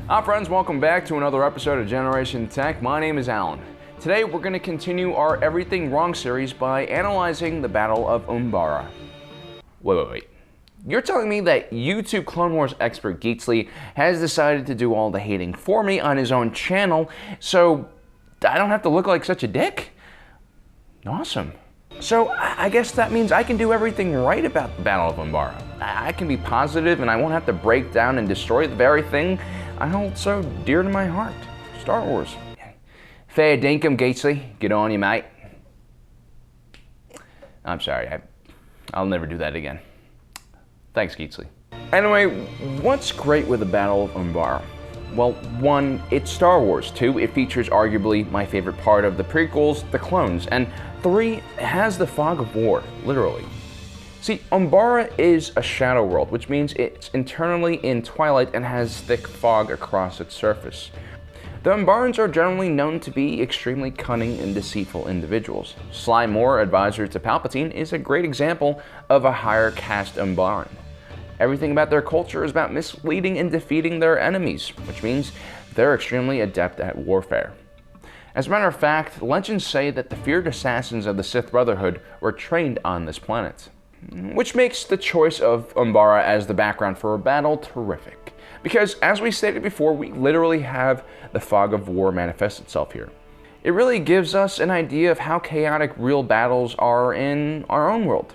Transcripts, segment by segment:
Hi friends, welcome back to another episode of Generation Tech. My name is Alan. Today we're going to continue our Everything Wrong series by analyzing the Battle of Umbara. Wait. You're telling me that YouTube Clone Wars expert Geetsly has decided to do all the hating for me on his own channel, so I don't have to look like such a dick? Awesome. So I guess that means I can do everything right about the Battle of Umbara. I can be positive and I won't have to break down and destroy the very thing I hold so dear to my heart, Star Wars. Fair dinkum, Geetsly. Get on you, mate. I'm sorry, I'll never do that again. Thanks, Geetsly. Anyway, what's great with the Battle of Umbara? Well, 1, it's Star Wars. 2, it features arguably my favorite part of the prequels, the clones. And 3, it has the fog of war, literally. See, Umbara is a shadow world, which means it's internally in twilight and has thick fog across its surface. The Umbarans are generally known to be extremely cunning and deceitful individuals. Sly Moore, advisor to Palpatine, is a great example of a higher caste Umbaran. Everything about their culture is about misleading and defeating their enemies, which means they're extremely adept at warfare. As a matter of fact, legends say that the feared assassins of the Sith Brotherhood were trained on this planet. Which makes the choice of Umbara as the background for a battle terrific. Because, as we stated before, we literally have the fog of war manifest itself here. It really gives us an idea of how chaotic real battles are in our own world.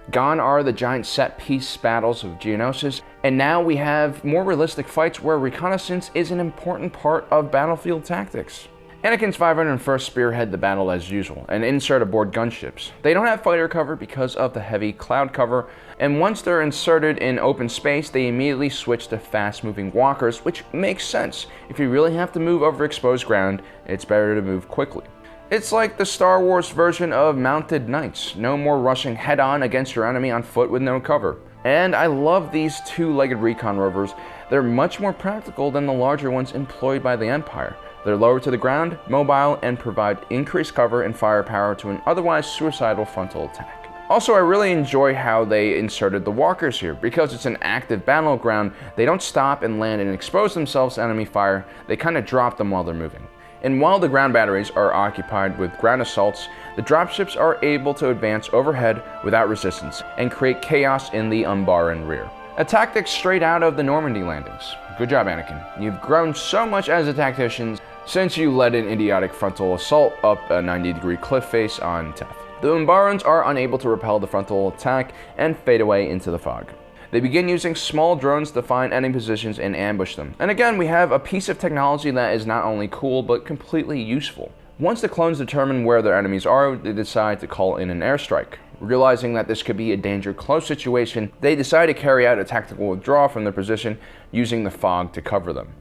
Gone are the giant set-piece battles of Geonosis, and now we have more realistic fights where reconnaissance is an important part of battlefield tactics. Anakin's 501st spearhead the battle as usual, and insert aboard gunships. They don't have fighter cover because of the heavy cloud cover, and once they're inserted in open space, they immediately switch to fast-moving walkers, which makes sense. If you really have to move over exposed ground, it's better to move quickly. It's like the Star Wars version of mounted knights. No more rushing head-on against your enemy on foot with no cover. And I love these two-legged recon rovers. They're much more practical than the larger ones employed by the Empire. They're lower to the ground, mobile, and provide increased cover and firepower to an otherwise suicidal frontal attack. Also, I really enjoy how they inserted the walkers here. Because it's an active battleground, they don't stop and land and expose themselves to enemy fire, they kind of drop them while they're moving. And while the ground batteries are occupied with ground assaults, the dropships are able to advance overhead without resistance and create chaos in the Umbaran rear. A tactic straight out of the Normandy landings. Good job, Anakin. You've grown so much as a tactician since you led an idiotic frontal assault up a 90-degree cliff face on Teth. The Umbarans are unable to repel the frontal attack and fade away into the fog. They begin using small drones to find enemy positions and ambush them. And again, we have a piece of technology that is not only cool, but completely useful. Once the clones determine where their enemies are, they decide to call in an airstrike. Realizing that this could be a danger close situation, they decide to carry out a tactical withdrawal from their position, using the fog to cover them.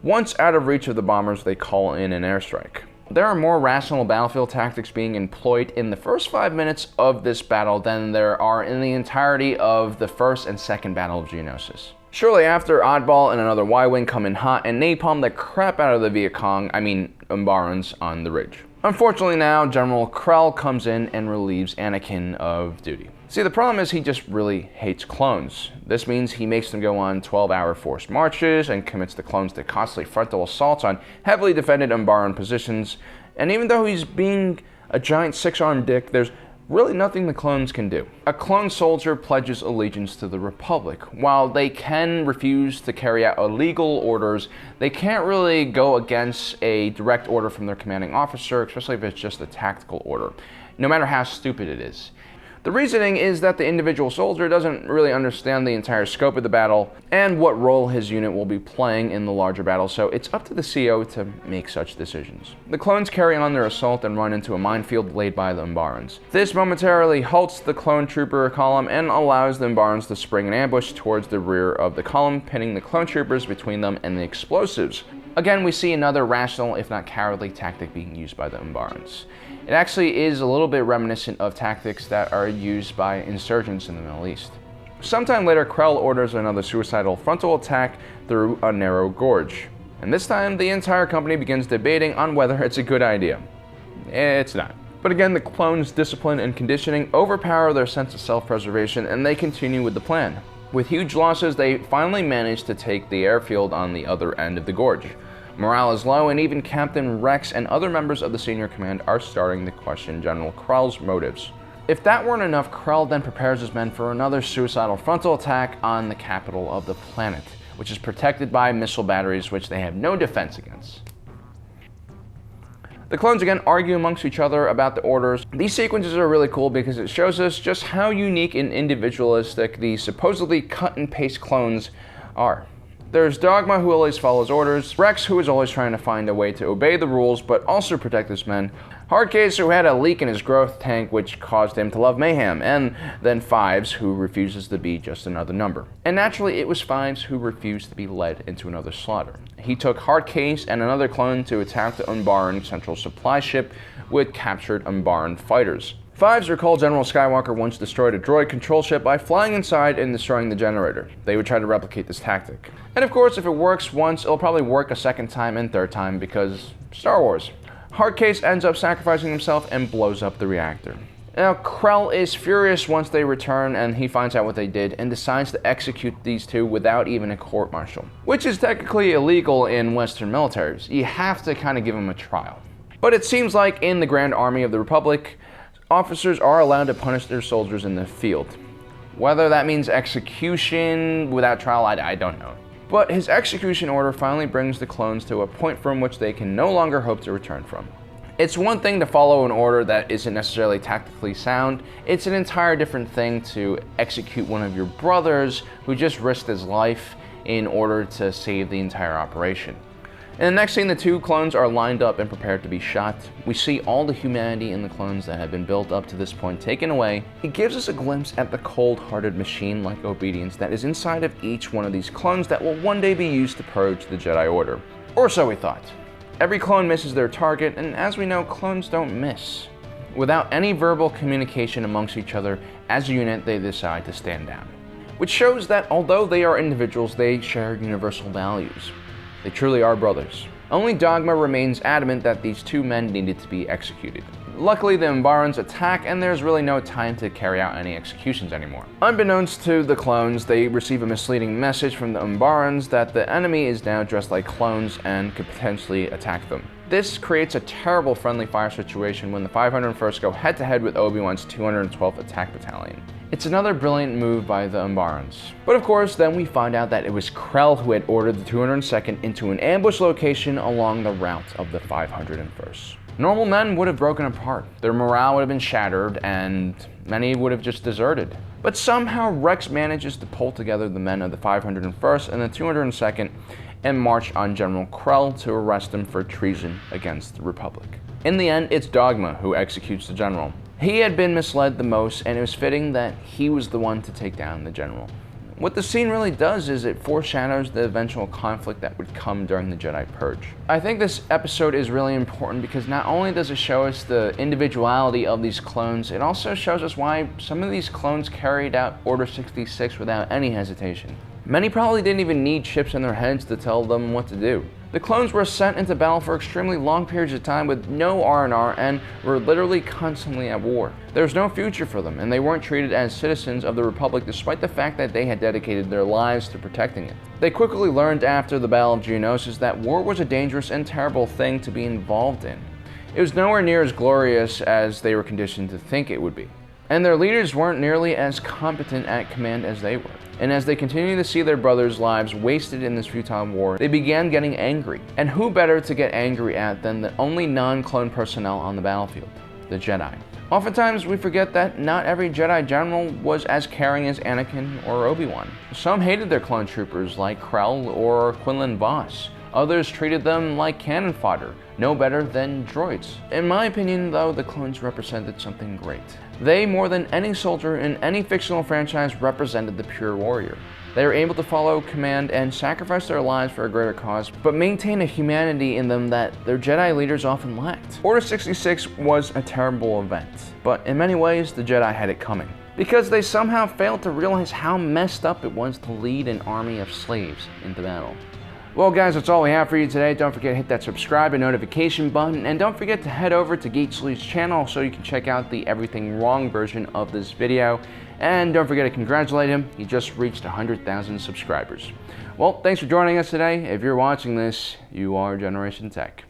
Once out of reach of the bombers, they call in an airstrike. There are more rational battlefield tactics being employed in the first 5 minutes of this battle than there are in the entirety of the first and second Battle of Geonosis. Shortly after, Oddball and another Y-Wing come in hot and napalm the crap out of the Umbarans on the ridge. Unfortunately now, General Krell comes in and relieves Anakin of duty. See, the problem is he just really hates clones. This means he makes them go on 12-hour forced marches and commits the clones to costly frontal assaults on heavily defended Umbaran positions. And even though he's being a giant six-armed dick, there's really nothing the clones can do. A clone soldier pledges allegiance to the Republic. While they can refuse to carry out illegal orders, they can't really go against a direct order from their commanding officer, especially if it's just a tactical order, no matter how stupid it is. The reasoning is that the individual soldier doesn't really understand the entire scope of the battle and what role his unit will be playing in the larger battle, so it's up to the CO to make such decisions. The clones carry on their assault and run into a minefield laid by the Umbarans. This momentarily halts the clone trooper column and allows the Umbarans to spring an ambush towards the rear of the column, pinning the clone troopers between them and the explosives. Again, we see another rational, if not cowardly, tactic being used by the Umbarans. It actually is a little bit reminiscent of tactics that are used by insurgents in the Middle East. Sometime later, Krell orders another suicidal frontal attack through a narrow gorge. And this time, the entire company begins debating on whether it's a good idea. It's not. But again, the clones' discipline and conditioning overpower their sense of self-preservation, and they continue with the plan. With huge losses, they finally managed to take the airfield on the other end of the gorge. Morale is low, and even Captain Rex and other members of the senior command are starting to question General Krell's motives. If that weren't enough, Krell then prepares his men for another suicidal frontal attack on the capital of the planet, which is protected by missile batteries which they have no defense against. The clones again argue amongst each other about the orders. These sequences are really cool because it shows us just how unique and individualistic these supposedly cut and paste clones are. There's Dogma, who always follows orders, Rex, who is always trying to find a way to obey the rules but also protect his men, Hardcase, who had a leak in his growth tank which caused him to love mayhem, and then Fives, who refuses to be just another number. And naturally, it was Fives who refused to be led into another slaughter. He took Hardcase and another clone to attack the Umbaran central supply ship with captured Umbaran fighters. Fives recalled General Skywalker once destroyed a droid control ship by flying inside and destroying the generator. They would try to replicate this tactic. And of course, if it works once, it'll probably work a second time and third time because Star Wars. Hardcase ends up sacrificing himself and blows up the reactor. Now, Krell is furious once they return and he finds out what they did and decides to execute these two without even a court-martial, which is technically illegal in Western militaries. You have to kind of give them a trial. But it seems like in the Grand Army of the Republic, officers are allowed to punish their soldiers in the field. Whether that means execution without trial, I don't know. But his execution order finally brings the clones to a point from which they can no longer hope to return from. It's one thing to follow an order that isn't necessarily tactically sound. It's an entire different thing to execute one of your brothers who just risked his life in order to save the entire operation. In the next scene, the two clones are lined up and prepared to be shot. We see all the humanity in the clones that have been built up to this point taken away. It gives us a glimpse at the cold-hearted machine-like obedience that is inside of each one of these clones that will one day be used to purge the Jedi Order. Or so we thought. Every clone misses their target, and as we know, clones don't miss. Without any verbal communication amongst each other, as a unit, they decide to stand down. Which shows that although they are individuals, they share universal values. They truly are brothers. Only Dogma remains adamant that these two men needed to be executed. Luckily, the Umbarans attack, and there's really no time to carry out any executions anymore. Unbeknownst to the clones, they receive a misleading message from the Umbarans that the enemy is now dressed like clones and could potentially attack them. This creates a terrible friendly fire situation when the 501st go head-to-head with Obi-Wan's 212th Attack Battalion. It's another brilliant move by the Umbarans. But of course, then we find out that it was Krell who had ordered the 202nd into an ambush location along the route of the 501st. Normal men would have broken apart, their morale would have been shattered, and many would have just deserted. But somehow Rex manages to pull together the men of the 501st and the 202nd and march on General Krell to arrest him for treason against the Republic. In the end, it's Dogma who executes the general. He had been misled the most, and it was fitting that he was the one to take down the general. What the scene really does is it foreshadows the eventual conflict that would come during the Jedi Purge. I think this episode is really important because not only does it show us the individuality of these clones, it also shows us why some of these clones carried out Order 66 without any hesitation. Many probably didn't even need chips in their heads to tell them what to do. The clones were sent into battle for extremely long periods of time with no R&R and were literally constantly at war. There was no future for them, and they weren't treated as citizens of the Republic despite the fact that they had dedicated their lives to protecting it. They quickly learned after the Battle of Geonosis that war was a dangerous and terrible thing to be involved in. It was nowhere near as glorious as they were conditioned to think it would be. And their leaders weren't nearly as competent at command as they were. And as they continued to see their brothers' lives wasted in this futile war, they began getting angry. And who better to get angry at than the only non-clone personnel on the battlefield? The Jedi. Oftentimes we forget that not every Jedi general was as caring as Anakin or Obi-Wan. Some hated their clone troopers like Krell or Quinlan Vos. Others treated them like cannon fodder, no better than droids. In my opinion, though, the clones represented something great. They, more than any soldier in any fictional franchise, represented the pure warrior. They were able to follow command and sacrifice their lives for a greater cause, but maintain a humanity in them that their Jedi leaders often lacked. Order 66 was a terrible event, but in many ways, the Jedi had it coming, because they somehow failed to realize how messed up it was to lead an army of slaves into battle. Well guys, that's all we have for you today. Don't forget to hit that subscribe and notification button, and don't forget to head over to Geetsly's channel so you can check out the everything wrong version of this video. And don't forget to congratulate him, he just reached 100,000 subscribers. Well, thanks for joining us today. If you're watching this, you are Generation Tech.